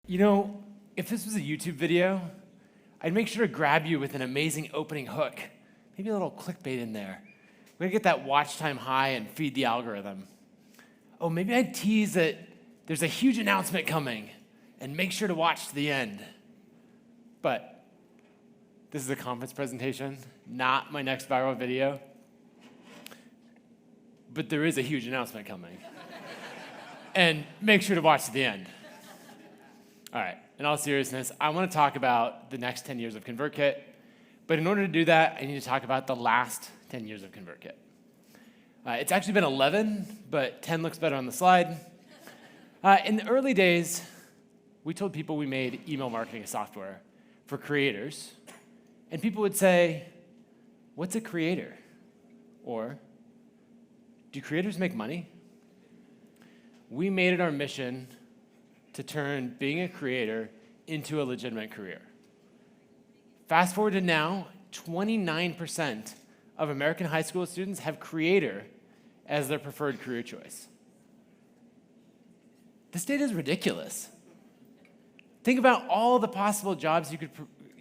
You know, if this was a YouTube video, I'd make sure to grab you with an amazing opening hook. Maybe a little clickbait in there. We're gonna get that watch time high and feed the algorithm. Oh, maybe I'd tease that there's a huge announcement coming and make sure to watch to the end. But this is a conference presentation, not my next viral video. But there is a huge announcement coming. And make sure to watch to the end. All right, in all seriousness, I want to talk about the next 10 years of ConvertKit. But in order to do that, I need to talk about the last 10 years of ConvertKit. It's actually been 11, but 10 looks better on the slide. In the early days, we told people we made email marketing software for creators. And people would say, what's a creator? Or, do creators make money? We made it our mission to turn being a creator into a legitimate career. Fast forward to now, 29% of American high school students have creator as their preferred career choice. This data is ridiculous. Think about all the possible jobs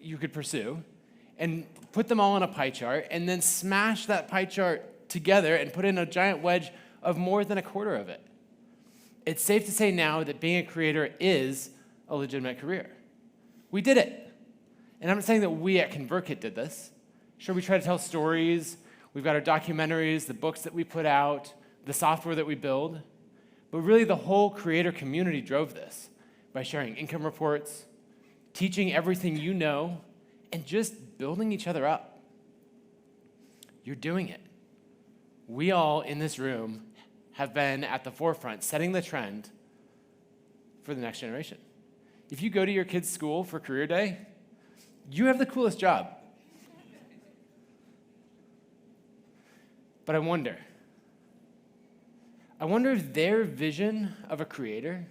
you could pursue and put them all on a pie chart and then smash that pie chart together and put in a giant wedge of more than a quarter of it. It's safe to say now that being a creator is a legitimate career. We did it. And I'm not saying that we at ConvertKit did this. Sure, we try to tell stories. We've got our documentaries, the books that we put out, the software that we build. But really, the whole creator community drove this by sharing income reports, teaching everything you know, and just building each other up. You're doing it. We all in this room have been at the forefront, setting the trend for the next generation. If you go to your kid's school for career day, you have the coolest job. But I wonder if their vision of a creator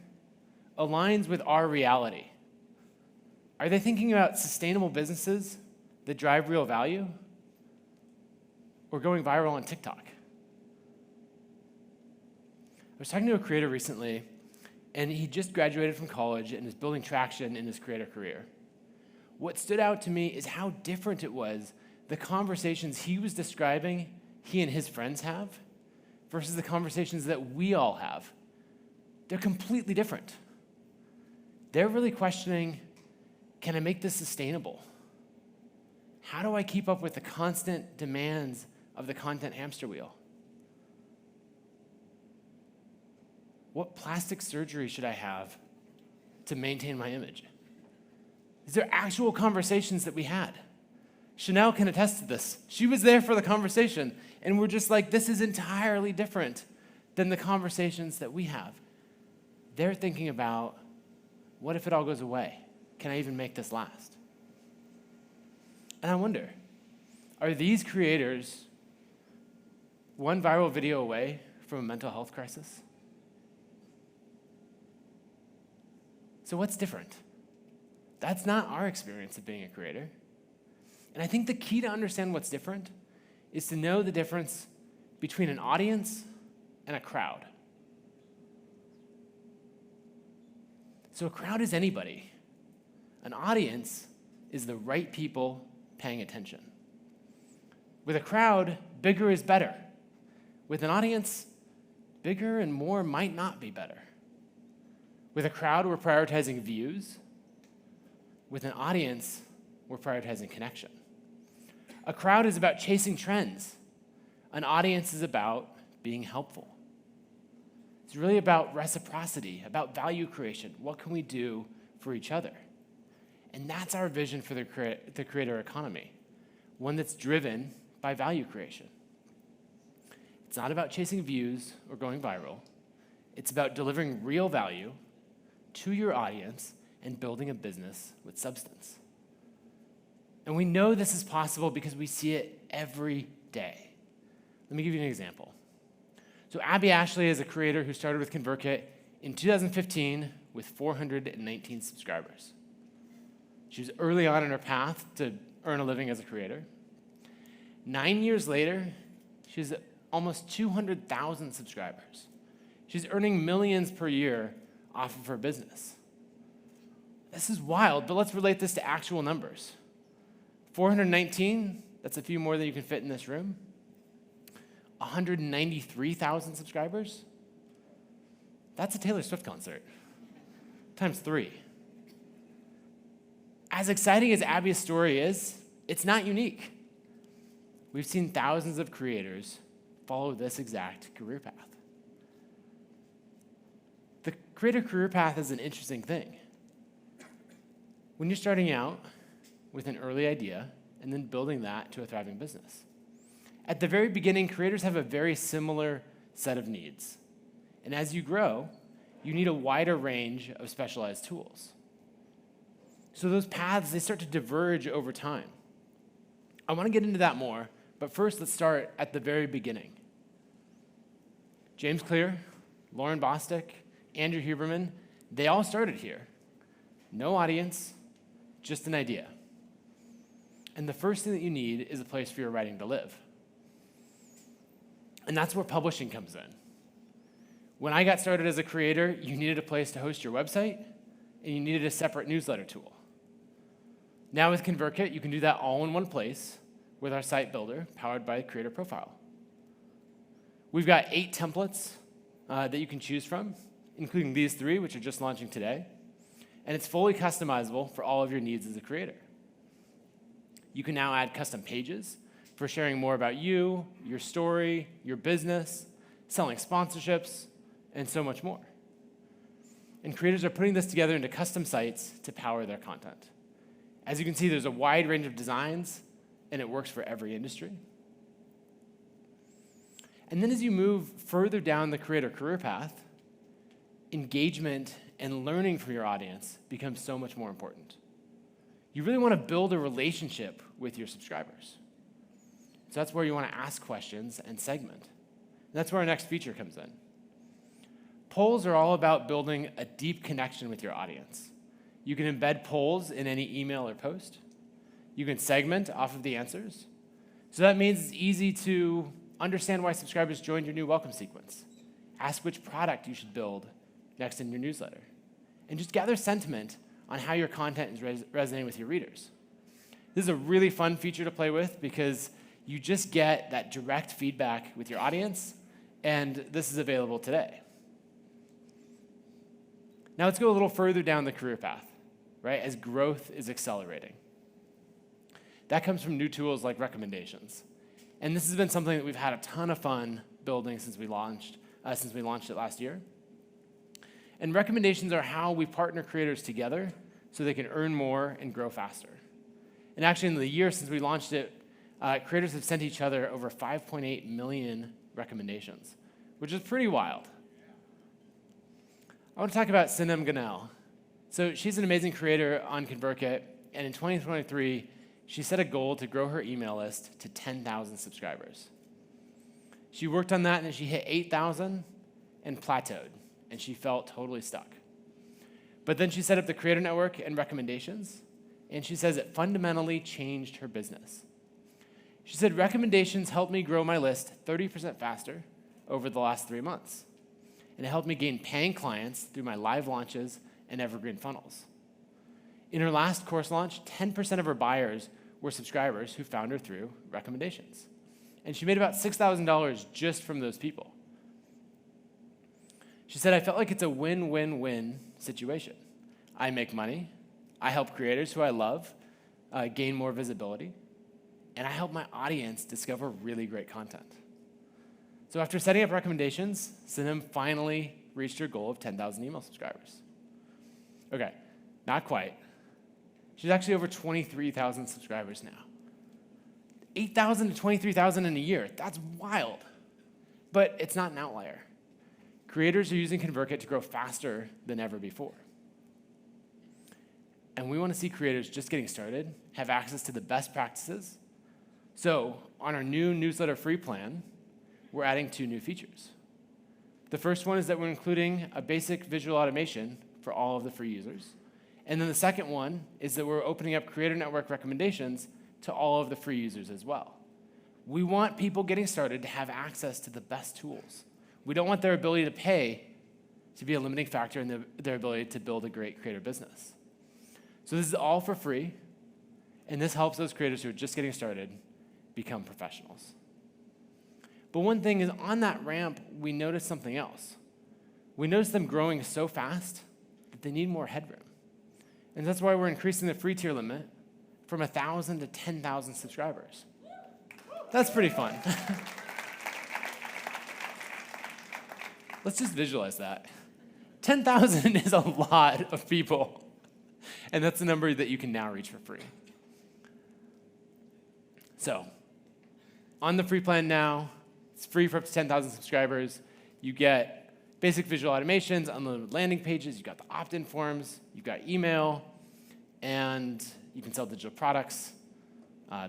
aligns with our reality. Are they thinking about sustainable businesses that drive real value? Or going viral on TikTok? I was talking to a creator recently, and he just graduated from college and is building traction in his creator career. What stood out to me is how different it was, the conversations he was describing he and his friends have versus the conversations that we all have. They're completely different. They're really questioning, can I make this sustainable? How do I keep up with the constant demands of the content hamster wheel? What plastic surgery should I have to maintain my image? These are actual conversations that we had. Chanel can attest to this. She was there for the conversation, and we're just like, this is entirely different than the conversations that we have. They're thinking about, what if it all goes away? Can I even make this last? And I wonder, are these creators one viral video away from a mental health crisis? So what's different? That's not our experience of being a creator. And I think the key to understand what's different is to know the difference between an audience and a crowd. So a crowd is anybody. An audience is the right people paying attention. With a crowd, bigger is better. With an audience, bigger and more might not be better. With a crowd, we're prioritizing views. With an audience, we're prioritizing connection. A crowd is about chasing trends. An audience is about being helpful. It's really about reciprocity, about value creation. What can we do for each other? And that's our vision for the creator economy, one that's driven by value creation. It's not about chasing views or going viral. It's about delivering real value to your audience and building a business with substance. And we know this is possible because we see it every day. Let me give you an example. So Abby Ashley is a creator who started with ConvertKit in 2015 with 419 subscribers. She was early on in her path to earn a living as a creator. 9 years later, she has almost 200,000 subscribers. She's earning millions per year off of her business. This is wild, but let's relate this to actual numbers. 419, that's a few more than you can fit in this room. 193,000 subscribers, that's a Taylor Swift concert, times 3. As exciting as Abby's story is, it's not unique. We've seen thousands of creators follow this exact career path. The creator career path is an interesting thing. When you're starting out with an early idea and then building that to a thriving business. At the very beginning, creators have a very similar set of needs. And as you grow, you need a wider range of specialized tools. So those paths, they start to diverge over time. I want to get into that more, but first let's start at the very beginning. James Clear, Lauren Bostic, Andrew Huberman, they all started here. No audience, just an idea. And the first thing that you need is a place for your writing to live. And that's where publishing comes in. When I got started as a creator, you needed a place to host your website, and you needed a separate newsletter tool. Now with ConvertKit, you can do that all in one place with our site builder powered by Creator Profile. We've got 8 templates that you can choose from, including these 3, which are just launching today. And it's fully customizable for all of your needs as a creator. You can now add custom pages for sharing more about you, your story, your business, selling sponsorships, and so much more. And creators are putting this together into custom sites to power their content. As you can see, there's a wide range of designs, and it works for every industry. And then as you move further down the creator career path, engagement and learning from your audience becomes so much more important. You really want to build a relationship with your subscribers. So that's where you want to ask questions and segment. And that's where our next feature comes in. Polls are all about building a deep connection with your audience. You can embed polls in any email or post. You can segment off of the answers. So that means it's easy to understand why subscribers joined your new welcome sequence. Ask which product you should build next in your newsletter. And just gather sentiment on how your content is resonating with your readers. This is a really fun feature to play with because you just get that direct feedback with your audience, and this is available today. Now let's go a little further down the career path, right, as growth is accelerating. That comes from new tools like recommendations. And this has been something that we've had a ton of fun building since we launched it last year. And recommendations are how we partner creators together so they can earn more and grow faster. And actually, in the year since we launched it, creators have sent each other over 5.8 million recommendations, which is pretty wild. I want to talk about Sinem Ganel. So she's an amazing creator on ConvertKit, and in 2023, she set a goal to grow her email list to 10,000 subscribers. She worked on that, and she hit 8,000 and plateaued, and she felt totally stuck. But then she set up the Creator Network and recommendations, and she says it fundamentally changed her business. She said, recommendations helped me grow my list 30% faster over the last 3 months. And it helped me gain paying clients through my live launches and evergreen funnels. In her last course launch, 10% of her buyers were subscribers who found her through recommendations. And she made about $6,000 just from those people. She said, I felt like it's a win-win-win situation. I make money, I help creators who I love gain more visibility, and I help my audience discover really great content. So after setting up recommendations, Sinem finally reached her goal of 10,000 email subscribers. Okay, not quite. She's actually over 23,000 subscribers now. 8,000 to 23,000 in a year, that's wild. But it's not an outlier. Creators are using ConvertKit to grow faster than ever before. And we want to see creators just getting started have access to the best practices. So on our new newsletter free plan, we're adding 2 new features. The first one is that we're including a basic visual automation for all of the free users. And then the second one is that we're opening up Creator Network recommendations to all of the free users as well. We want people getting started to have access to the best tools. We don't want their ability to pay to be a limiting factor in their ability to build a great creator business. So this is all for free, and this helps those creators who are just getting started become professionals. But one thing is, on that ramp, we noticed something else. We noticed them growing so fast that they need more headroom. And that's why we're increasing the free tier limit from 1,000 to 10,000 subscribers. That's pretty fun. Let's just visualize that. 10,000 is a lot of people. And that's the number that you can now reach for free. So, on the free plan now, it's free for up to 10,000 subscribers. You get basic visual automations, unlimited landing pages, you've got the opt-in forms, you've got email, and you can sell digital products,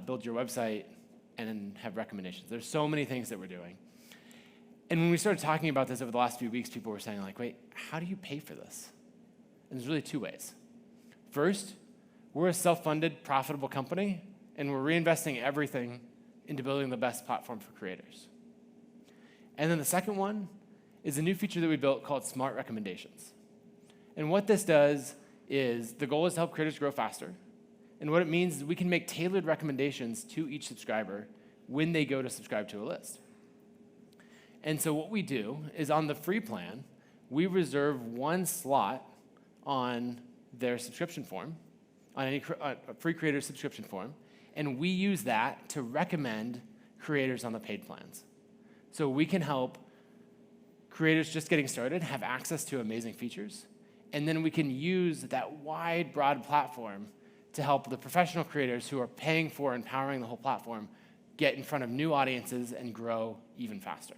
build your website, and then have recommendations. There's so many things that we're doing. And when we started talking about this over the last few weeks, people were saying, like, wait, how do you pay for this? And there's really two ways. First, we're a self-funded, profitable company, and we're reinvesting everything into building the best platform for creators. And then the second one is a new feature that we built called Smart Recommendations. And what this does is, the goal is to help creators grow faster. And what it means is we can make tailored recommendations to each subscriber when they go to subscribe to a list. And so what we do is, on the free plan, we reserve one slot on their subscription form, on any free creator subscription form, and we use that to recommend creators on the paid plans. So we can help creators just getting started have access to amazing features, and then we can use that wide, broad platform to help the professional creators who are paying for and powering the whole platform get in front of new audiences and grow even faster.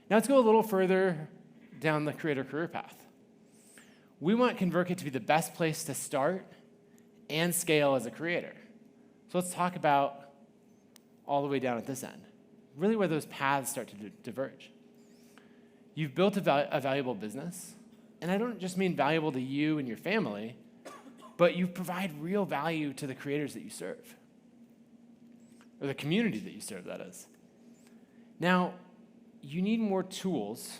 Now let's go a little further down the creator career path. We want ConvertKit to be the best place to start and scale as a creator. So let's talk about all the way down at this end, really where those paths start to diverge. You've built a valuable business, and I don't just mean valuable to you and your family, but you provide real value to the creators that you serve, or the community that you serve, that is. Now, you need more tools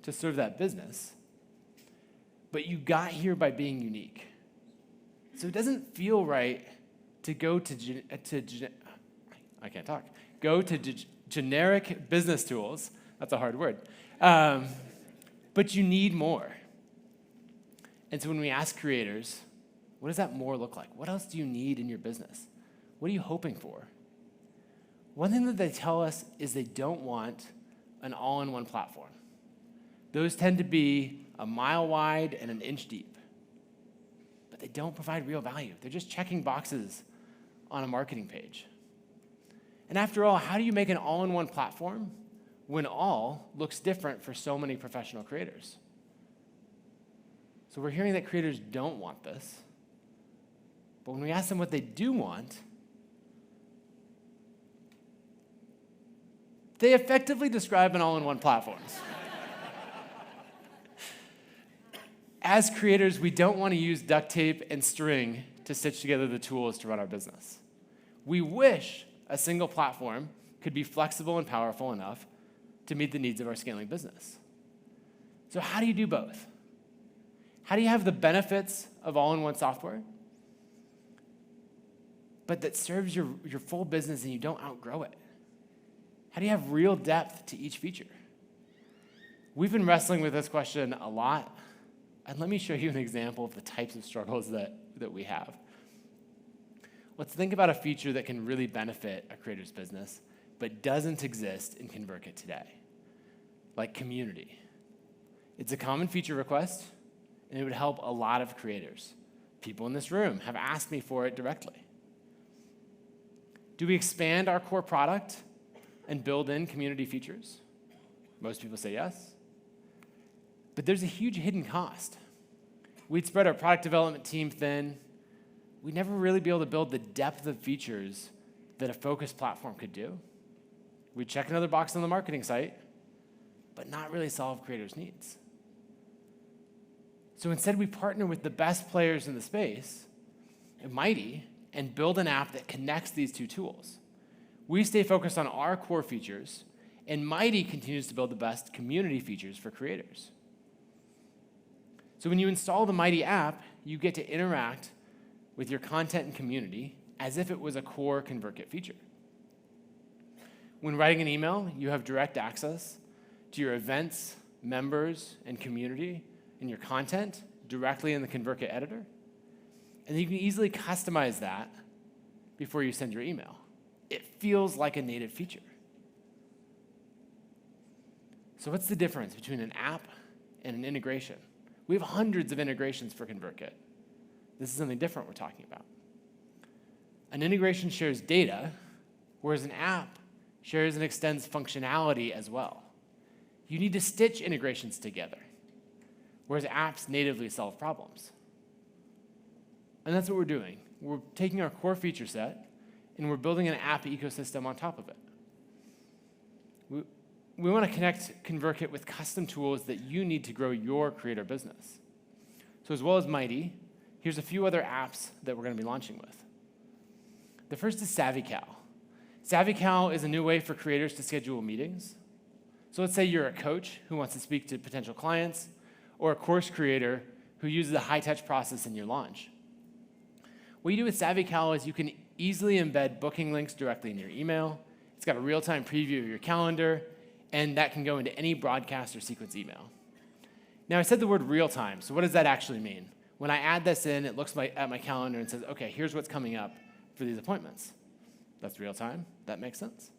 to serve that business, but you got here by being unique. So it doesn't feel right to go to generic business tools. That's a hard word. But you need more. And so when we ask creators, what does that more look like? What else do you need in your business? What are you hoping for? One thing that they tell us is they don't want an all-in-one platform. Those tend to be a mile wide and an inch deep. But they don't provide real value. They're just checking boxes on a marketing page. And after all, how do you make an all-in-one platform when all looks different for so many professional creators? So we're hearing that creators don't want this. But when we ask them what they do want, they effectively describe an all-in-one platform. As creators, we don't want to use duct tape and string to stitch together the tools to run our business. We wish a single platform could be flexible and powerful enough to meet the needs of our scaling business. So how do you do both? How do you have the benefits of all-in-one software, but that serves your full business and you don't outgrow it? How do you have real depth to each feature? We've been wrestling with this question a lot, and let me show you an example of the types of struggles that we have. Let's think about a feature that can really benefit a creator's business, but doesn't exist in ConvertKit today, like community. It's a common feature request, and it would help a lot of creators. People in this room have asked me for it directly. Do we expand our core product and build in community features? Most people say yes. But there's a huge hidden cost. We'd spread our product development team thin. We'd never really be able to build the depth of features that a focused platform could do. We'd check another box on the marketing site, but not really solve creators' needs. So instead, we partner with the best players in the space, at Mighty, and build an app that connects these two tools. We stay focused on our core features, and Mighty continues to build the best community features for creators. So when you install the Mighty app, you get to interact with your content and community as if it was a core ConvertKit feature. When writing an email, you have direct access to your events, members, and community and your content directly in the ConvertKit editor. And you can easily customize that before you send your email. It feels like a native feature. So what's the difference between an app and an integration? We have hundreds of integrations for ConvertKit. This is something different we're talking about. An integration shares data, whereas an app shares and extends functionality as well. You need to stitch integrations together, whereas apps natively solve problems. And that's what we're doing. We're taking our core feature set, and we're building an app ecosystem on top of it. We want to connect ConvertKit with custom tools that you need to grow your creator business. So as well as Mighty, here's a few other apps that we're going to be launching with. The first is SavvyCal. SavvyCal is a new way for creators to schedule meetings. So let's say you're a coach who wants to speak to potential clients, or a course creator who uses a high-touch process in your launch. What you do with SavvyCal is you can easily embed booking links directly in your email. It's got a real-time preview of your calendar, and that can go into any broadcast or sequence email. Now, I said the word real-time, so what does that actually mean? When I add this in, it looks at my calendar and says, okay, here's what's coming up for these appointments. That's real-time. That makes sense.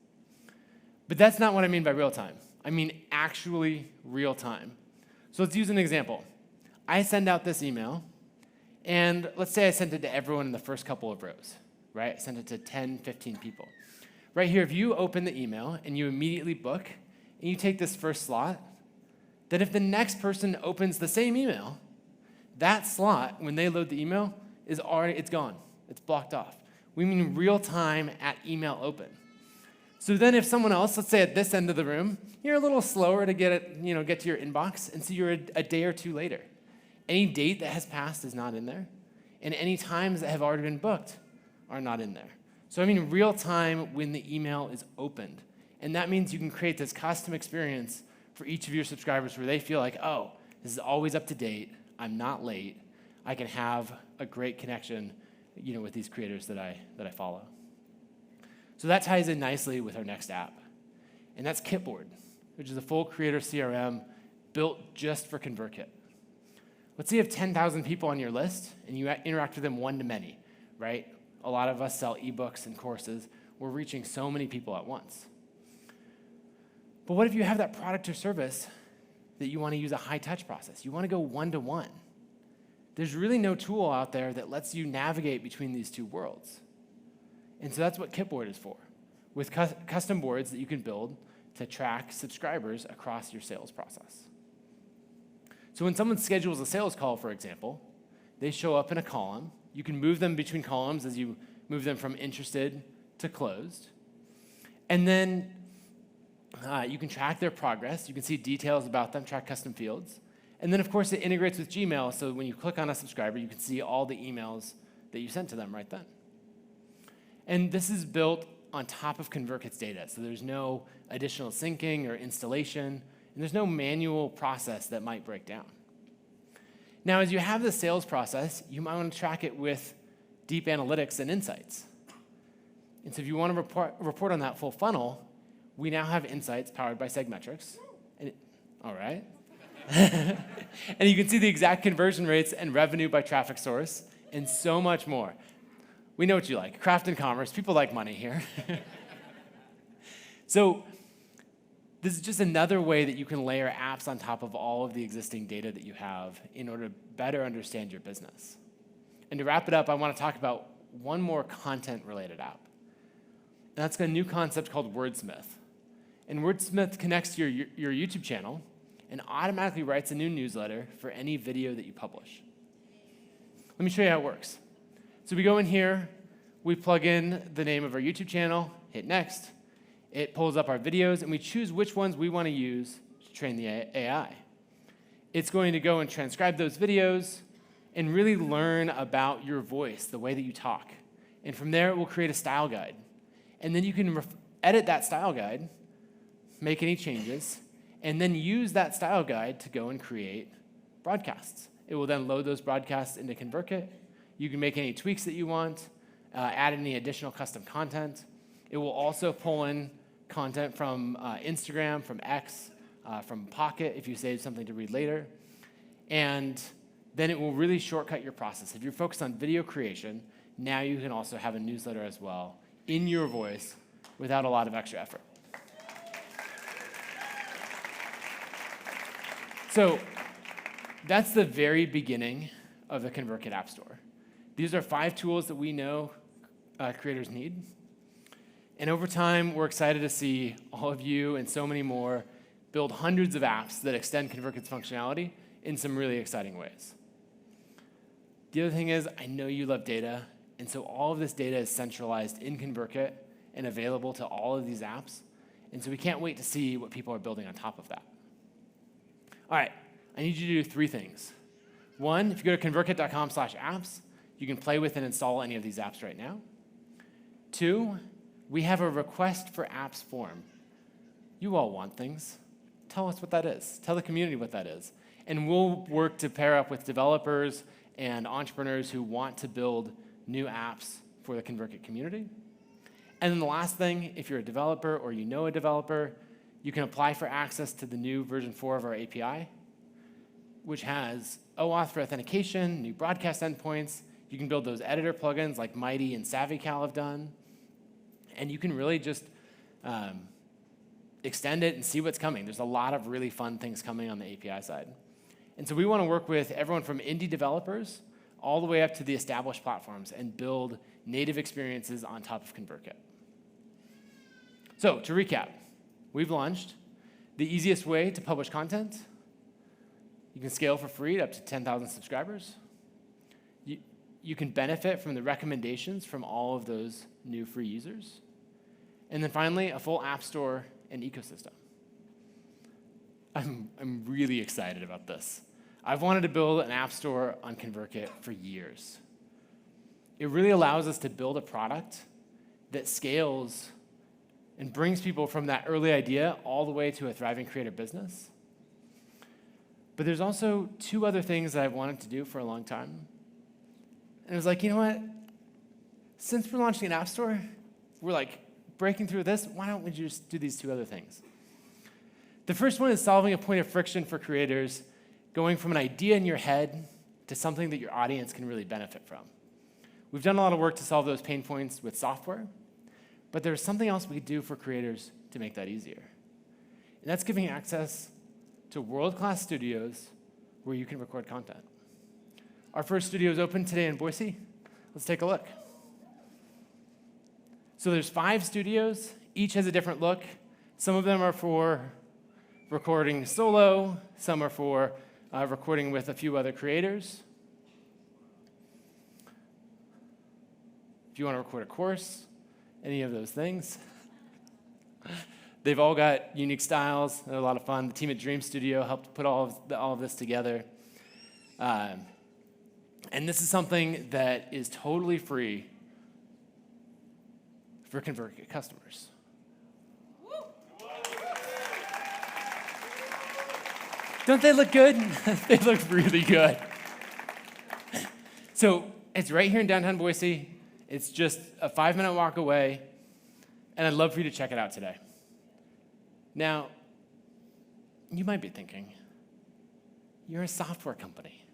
But that's not what I mean by real-time. I mean actually real-time. So let's use an example. I send out this email, and let's say I sent it to everyone in the first couple of rows, right? I sent it to 10, 15 people. Right here, if you open the email and you immediately book, and you take this first slot, then if the next person opens the same email, that slot, when they load the email, it's gone. It's blocked off. We mean real time at email open. So then if someone else, let's say at this end of the room, you're a little slower to get to your inbox, and so you're a day or two later. Any date that has passed is not in there, and any times that have already been booked are not in there. So I mean real time when the email is opened. And that means you can create this custom experience for each of your subscribers where they feel like, oh, this is always up to date. I'm not late. I can have a great connection, with these creators that I follow. So that ties in nicely with our next app. And that's Kitboard, which is a full creator CRM built just for ConvertKit. Let's say you have 10,000 people on your list and you interact with them one-to-many, right? A lot of us sell ebooks and courses. We're reaching so many people at once. But what if you have that product or service that you want to use a high-touch process? You want to go one-to-one. There's really no tool out there that lets you navigate between these two worlds. And so that's what Kitboard is for, with custom boards that you can build to track subscribers across your sales process. So when someone schedules a sales call, for example, they show up in a column. You can move them between columns as you move them from interested to closed. And then you can track their progress. You can see details about them, track custom fields. And then, of course, it integrates with Gmail, so when you click on a subscriber, you can see all the emails that you sent to them right then. And this is built on top of ConvertKit's data, so there's no additional syncing or installation, and there's no manual process that might break down. Now, as you have the sales process, you might want to track it with deep analytics and insights. And so if you want to report on that full funnel, we now have insights powered by Segmetrics. All right. And you can see the exact conversion rates and revenue by traffic source and so much more. We know what you like. Craft and commerce. People like money here. So this is just another way that you can layer apps on top of all of the existing data that you have in order to better understand your business. And to wrap it up, I want to talk about one more content-related app. And that's a new concept called Wordsmith. And Wordsmith connects to your YouTube channel and automatically writes a new newsletter for any video that you publish. Let me show you how it works. So we go in here, we plug in the name of our YouTube channel, hit next. It pulls up our videos, and we choose which ones we want to use to train the AI. It's going to go and transcribe those videos and really learn about your voice, the way that you talk. And from there, it will create a style guide. And then you can edit that style guide, make any changes, and then use that style guide to go and create broadcasts It will then load those broadcasts into ConvertKit. You can make any tweaks that you want, add any additional custom content. It will also pull in content from Instagram, from X, from Pocket if you save something to read later. And then it will really shortcut your process. If you're focused on video creation, now you can also have a newsletter as well in your voice without a lot of extra effort. So that's the very beginning of the ConvertKit App Store. These are 5 tools that we know creators need. And over time, we're excited to see all of you and so many more build hundreds of apps that extend ConvertKit's functionality in some really exciting ways. The other thing is, I know you love data, and so all of this data is centralized in ConvertKit and available to all of these apps. And so we can't wait to see what people are building on top of that. All right, I need you to do 3 things. 1, if you go to convertkit.com/apps, you can play with and install any of these apps right now. 2, we have a request for apps form. You all want things. Tell us what that is. Tell the community what that is. And we'll work to pair up with developers and entrepreneurs who want to build new apps for the ConvertKit community. And then the last thing, if you're a developer or you know a developer, you can apply for access to the new version 4 of our API, which has OAuth for authentication, new broadcast endpoints. You can build those editor plugins like Mighty and SavvyCal have done. And you can really just extend it and see what's coming. There's a lot of really fun things coming on the API side. And so we want to work with everyone from indie developers all the way up to the established platforms and build native experiences on top of ConvertKit. So to recap, we've launched the easiest way to publish content. You can scale for free to up to 10,000 subscribers. You can benefit from the recommendations from all of those new free users. And then finally, a full app store and ecosystem. I'm really excited about this. I've wanted to build an app store on ConvertKit for years. It really allows us to build a product that scales and brings people from that early idea all the way to a thriving creator business. But there's also 2 other things that I've wanted to do for a long time. And it was like, you know what? Since we're launching an app store, we're like breaking through this, why don't we just do these 2 other things? The first one is solving a point of friction for creators, going from an idea in your head to something that your audience can really benefit from. We've done a lot of work to solve those pain points with software, but there's something else we could do for creators to make that easier. And that's giving access to world-class studios where you can record content. Our first studio is open today in Boise. Let's take a look. So there's 5 studios. Each has a different look. Some of them are for recording solo. Some are for recording with a few other creators. If you want to record a course, any of those things. They've all got unique styles. They're a lot of fun. The team at Dream Studio helped put all of this together. And this is something that is totally free for ConvertKit customers. Don't they look good? They look really good. So it's right here in downtown Boise. It's just a 5-minute walk away, and I'd love for you to check it out today. Now, you might be thinking, you're a software company.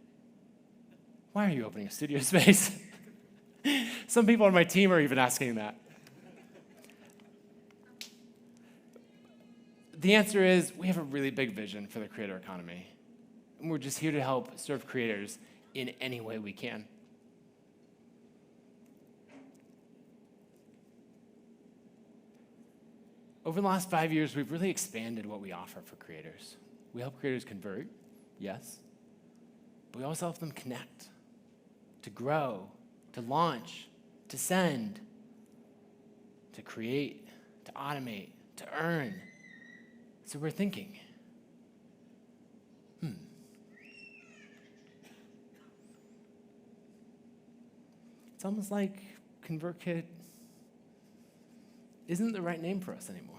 Why are you opening a studio space? Some people on my team are even asking that. The answer is we have a really big vision for the creator economy. And we're just here to help serve creators in any way we can. Over the last 5 years, we've really expanded what we offer for creators. We help creators convert, yes, but we also help them connect, to grow, to launch, to send, to create, to automate, to earn. So we're thinking, it's almost like ConvertKit isn't the right name for us anymore.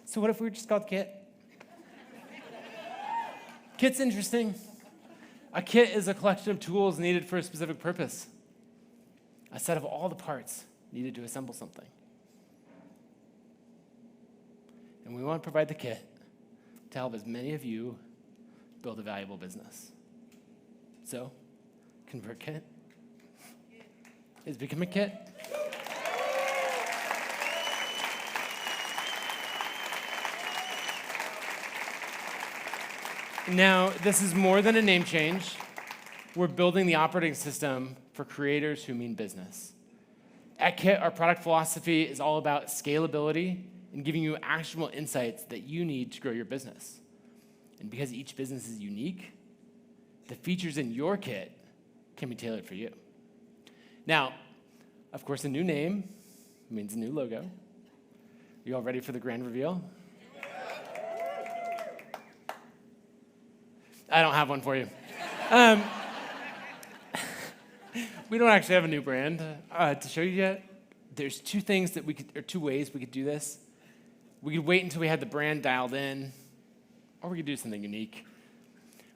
So what if we were just called Kit? Kit's interesting. A kit is a collection of tools needed for a specific purpose. A set of all the parts needed to assemble something. And we want to provide the kit to help as many of you build a valuable business. So, ConvertKit is becoming a kit. Now, this is more than a name change. We're building the operating system for creators who mean business. At Kit, our product philosophy is all about scalability and giving you actionable insights that you need to grow your business. And because each business is unique, the features in your kit can be tailored for you. Now, of course, a new name means a new logo. Are you all ready for the grand reveal? I don't have one for you. We don't actually have a new brand to show you yet. There's two ways we could do this. We could wait until we had the brand dialed in, or we could do something unique.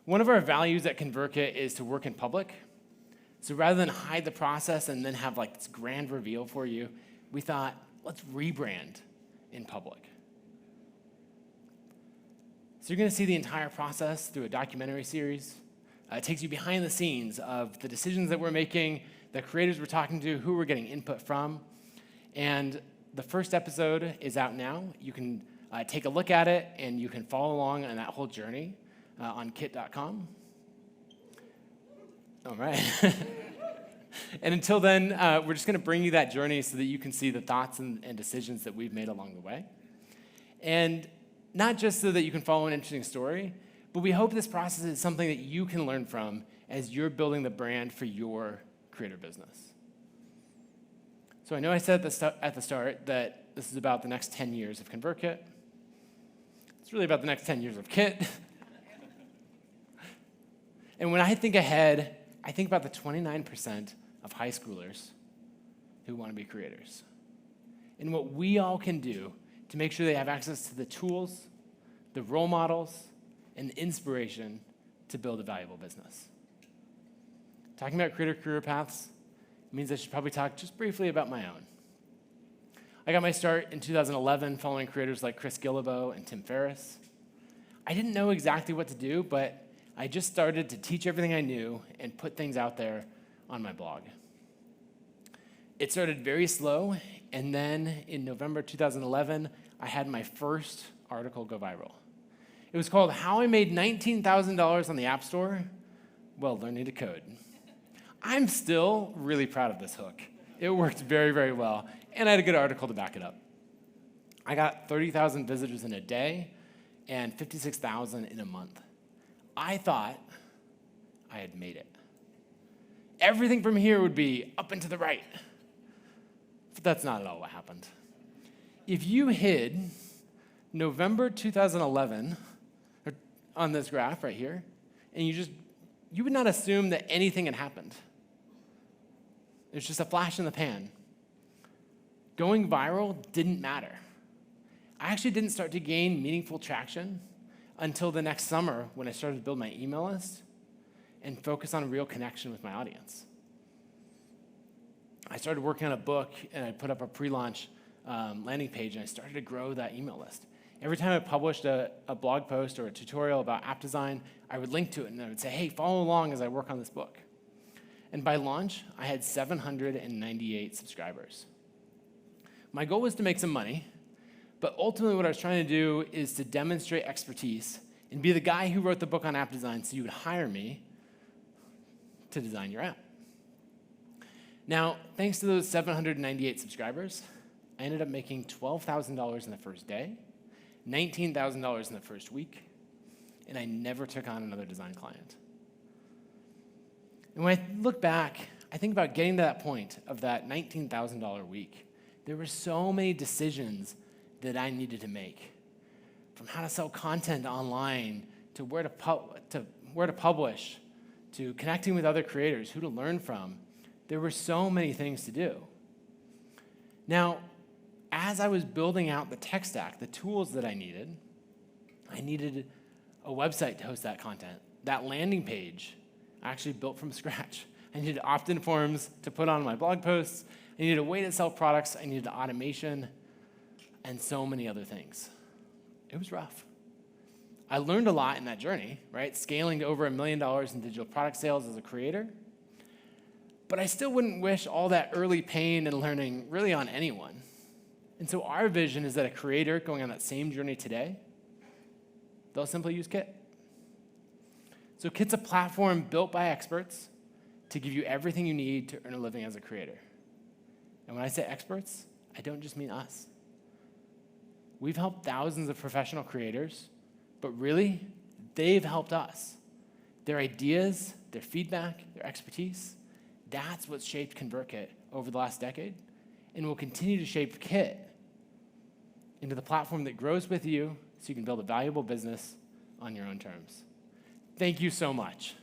One of our values at ConvertKit is to work in public. So rather than hide the process and then have like this grand reveal for you, we thought, let's rebrand in public. So you're going to see the entire process through a documentary series. It takes you behind the scenes of the decisions that we're making, the creators we're talking to, who we're getting input from. And the first episode is out now. You can take a look at it, and you can follow along on that whole journey on kit.com. All right. And until then, we're just going to bring you that journey so that you can see the thoughts and decisions that we've made along the way. And not just so that you can follow an interesting story, but we hope this process is something that you can learn from as you're building the brand for your creator business. So I know I said at the start that this is about the next 10 years of ConvertKit. It's really about the next 10 years of Kit. And when I think ahead, I think about the 29% of high schoolers who want to be creators and what we all can do to make sure they have access to the tools, the role models, and the inspiration to build a valuable business. Talking about creator career paths means I should probably talk just briefly about my own. I got my start in 2011 following creators like Chris Guillebeau and Tim Ferriss. I didn't know exactly what to do, but I just started to teach everything I knew and put things out there on my blog. It started very slow, and then in November 2011, I had my first article go viral. It was called How I Made $19,000 on the App Store While Learning to Code. I'm still really proud of this hook. It worked very, very well, and I had a good article to back it up. I got 30,000 visitors in a day and 56,000 in a month. I thought I had made it. Everything from here would be up and to the right. But that's not at all what happened. If you hid November 2011 on this graph right here, and you would not assume that anything had happened. It's just a flash in the pan. Going viral didn't matter. I actually didn't start to gain meaningful traction until the next summer when I started to build my email list and focus on real connection with my audience. I started working on a book, and I put up a pre-launch landing page, and I started to grow that email list. Every time I published a blog post or a tutorial about app design, I would link to it, and I would say, hey, follow along as I work on this book. And by launch, I had 798 subscribers. My goal was to make some money, but ultimately what I was trying to do is to demonstrate expertise and be the guy who wrote the book on app design so you would hire me to design your app. Now, thanks to those 798 subscribers, I ended up making $12,000 in the first day, $19,000 in the first week, and I never took on another design client. And when I look back, I think about getting to that point of that $19,000 week. There were so many decisions that I needed to make, from how to sell content online to where to publish, to connecting with other creators, who to learn from. There were so many things to do. Now, as I was building out the tech stack, the tools that I needed a website to host that content. That landing page, I actually built from scratch. I needed opt-in forms to put on my blog posts. I needed a way to sell products. I needed automation and so many other things. It was rough. I learned a lot in that journey, right? Scaling to over $1 million in digital product sales as a creator. But I still wouldn't wish all that early pain and learning really on anyone. And so our vision is that a creator going on that same journey today, they'll simply use Kit. So Kit's a platform built by experts to give you everything you need to earn a living as a creator. And when I say experts, I don't just mean us. We've helped thousands of professional creators, but really, they've helped us. Their ideas, their feedback, their expertise, that's what's shaped ConvertKit over the last decade and will continue to shape Kit into the platform that grows with you so you can build a valuable business on your own terms. Thank you so much.